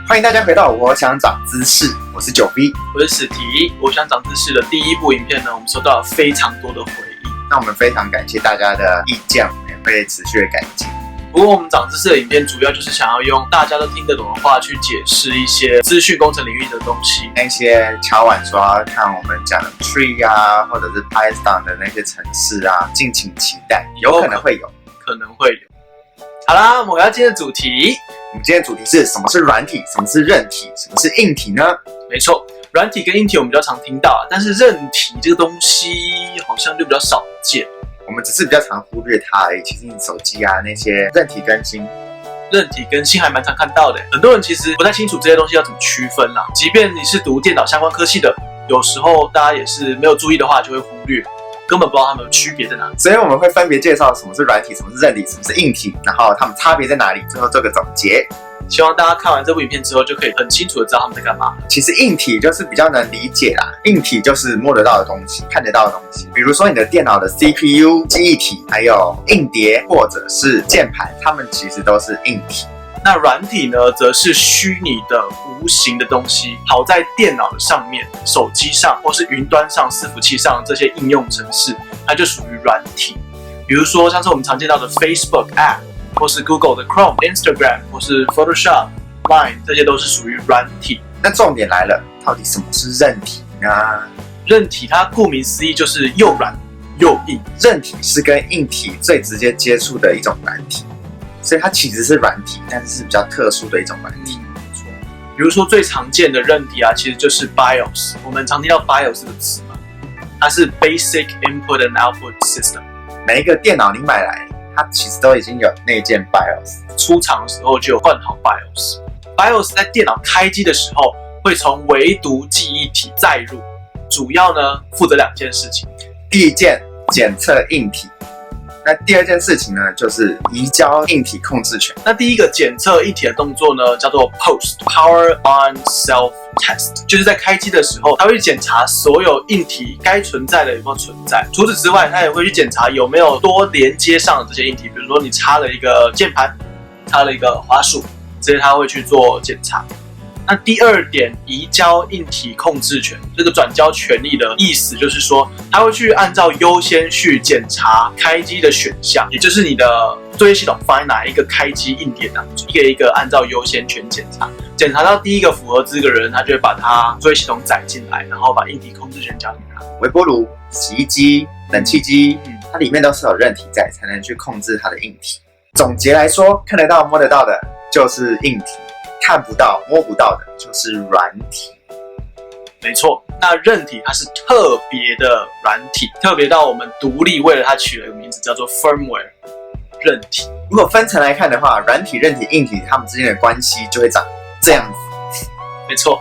欢迎大家回到我想长知识，我是9V，我是史提。我想长知识的第一部影片呢，我们收到了非常多的回应，那我们非常感谢大家的意见，我们也会持续的改进。不过我们长知识的影片主要就是想要用大家都听得懂的话去解释一些资讯工程领域的东西。那些敲碗说要看我们讲的 tree 啊，或者是 Python 的那些程式啊，敬请期待，有可能会有。好啦，我们要今天的主题。我们今天的主题是什么是软体，什么是韧体，什么是硬体呢？没错，软体跟硬体我们比较常听到，但是韧体这个东西好像就比较少见。我们只是比较常忽略它而已。其实你手机啊那些韧体更新还蛮常看到的，很多人其实不太清楚这些东西要怎么区分啦。即便你是读电脑相关科系的，有时候大家也是没有注意的话，就会忽略，根本不知道它们的区别在哪里。所以我们会分别介绍什么是软体，什么是韧体，什么是硬体，然后它们差别在哪里，最后做个总结。希望大家看完这部影片之后，就可以很清楚的知道他们在干嘛。其实硬体就是比较能理解啦，硬体就是摸得到的东西，看得到的东西。比如说你的电脑的 CPU、记忆体，还有硬碟或者是键盘，它们其实都是硬体。那软体呢，则是虚拟的、无形的东西，跑在电脑的上面、手机上或是云端上、伺服器上这些应用程式，它就属于软体。比如说像是我们常见到的 Facebook App， 或是 Google 的 Chrome、Instagram， 或是 Photoshop、Line， 这些都是属于软体。那重点来了，到底什么是韧体呢？韧体它顾名思义就是又软又硬。韧体是跟硬体最直接接触的一种软体，所以它其实是软体，但是是比较特殊的一种软体。比如说最常见的韧体啊，其实就是 BIOS。我们常听到 BIOS 这个词嘛，它是 Basic Input and Output System。每一个电脑你买来，它其实都已经有内建 BIOS， 出厂的时候就有换好 BIOS。BIOS 在电脑开机的时候，会从唯读记忆体载入，主要呢负责2件事情。第一件检测硬体，那第二件事情呢，就是移交硬体控制权。那第一个检测硬体的动作呢，叫做 Power on Self Test， 就是在开机的时候，它会检查所有硬体该存在的有没有存在。除此之外，它也会去检查有没有多连接上的这些硬体，比如说你插了一个键盘，插了一个滑鼠，这些它会去做检查。那第二点，移交硬体控制权，这个转交权利的意思就是说，它会去按照优先序检查开机的选项，也就是你的作业系统放在哪一个开机硬碟当中，一个一个按照优先权检查，检查到第一个符合资格的人，他就会把它作业系统载进来，然后把硬体控制权交给他。微波炉、洗衣机、冷气机，它里面都是有韧体在，才能去控制它的硬体。总结来说，看得到、摸得到的就是硬体。看不到、摸不到的就是软体。没错，那韧体它是特别的软体，特别到我们独立为了它取了一个名字，叫做 firmware 韧体。如果分层来看的话，软体、韧体、硬体它们之间的关系就会长这样子。没错，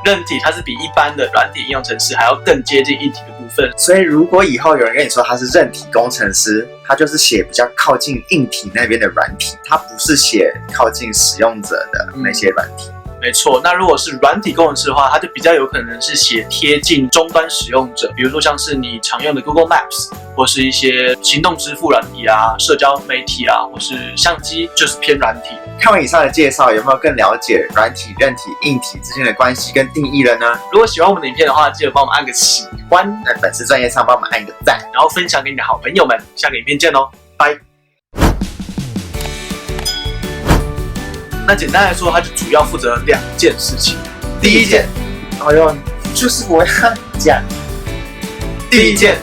韧体它是比一般的软体应用程式还要更接近硬体的部分。所以如果以后有人跟你说他是韧体工程师，他就是写比较靠近硬体那边的软体，他不是写靠近使用者的那些软体。没错，那如果是软体工程师的话，它就比较有可能是写贴近终端使用者，比如说像是你常用的 Google Maps， 或是一些行动支付软体啊、社交媒体啊，或是相机，就是偏软体。看完以上的介绍，有没有更了解软体、韧体、硬体之间的关系跟定义了呢？如果喜欢我们的影片的话，记得帮我们按个喜欢，在粉丝专页上帮我们按一个赞，然后分享给你的好朋友们。下个影片见喽，拜。那简单来说，它就主要负责2件事情。第一件，就是我要讲。第一件